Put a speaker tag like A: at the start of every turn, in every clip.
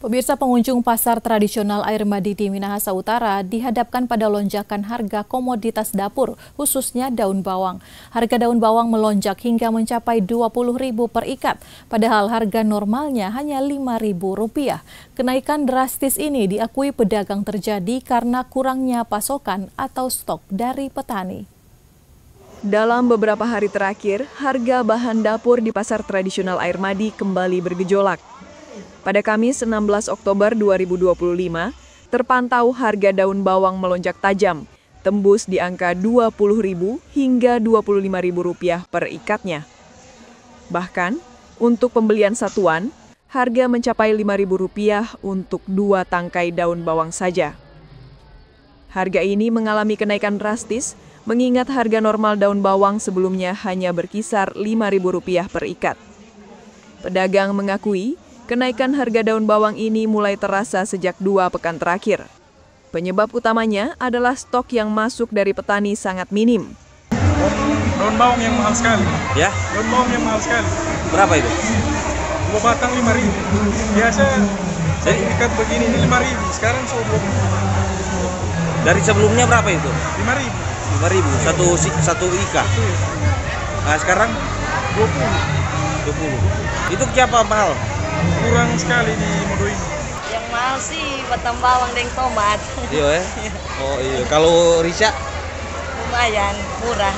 A: Pemirsa, pengunjung pasar tradisional Air Madi di Minahasa Utara dihadapkan pada lonjakan harga komoditas dapur, khususnya daun bawang. Harga daun bawang melonjak hingga mencapai Rp20.000 per ikat, padahal harga normalnya hanya Rp5.000. Kenaikan drastis ini diakui pedagang terjadi karena kurangnya pasokan atau stok dari petani.
B: Dalam beberapa hari terakhir, harga bahan dapur di pasar tradisional Air Madi kembali bergejolak. Pada Kamis 16 Oktober 2025, terpantau harga daun bawang melonjak tajam, tembus di angka Rp20.000 hingga Rp25.000 per ikatnya. Bahkan, untuk pembelian satuan, harga mencapai Rp5.000 untuk 2 tangkai daun bawang saja. Harga ini mengalami kenaikan drastis, mengingat harga normal daun bawang sebelumnya hanya berkisar Rp5.000 per ikat. Pedagang mengakui, kenaikan harga daun bawang ini mulai terasa sejak 2 pekan terakhir. Penyebab utamanya adalah stok yang masuk dari petani sangat minim.
C: Daun bawang yang mahal sekali.
D: Ya?
C: Daun bawang yang mahal sekali.
D: Berapa itu?
C: 2 batang Rp5.000. Biasa jadi ikat begini ini Rp5.000. Sekarang sudah 20.
D: Dari sebelumnya berapa itu?
C: Rp5.000.
D: Rp5.000 satu ikat. Nah, sekarang
C: 20.
D: Itu kenapa mahal?
C: Kurang sekali di Modo ini.
E: Yang mahal sih batang bawang dan tomat.
D: Iya ya? Oh iya. Kalau Risha?
E: Lumayan murah.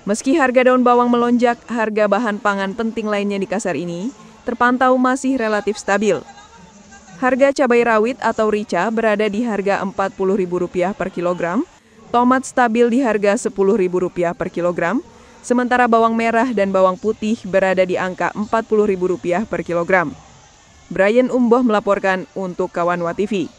B: Meski harga daun bawang melonjak, harga bahan pangan penting lainnya di pasar ini terpantau masih relatif stabil. Harga cabai rawit atau rica berada di harga Rp40.000 per kilogram, tomat stabil di harga Rp10.000 per kilogram, sementara bawang merah dan bawang putih berada di angka Rp40.000 per kilogram. Brian Umboh melaporkan untuk Kawanwa TV.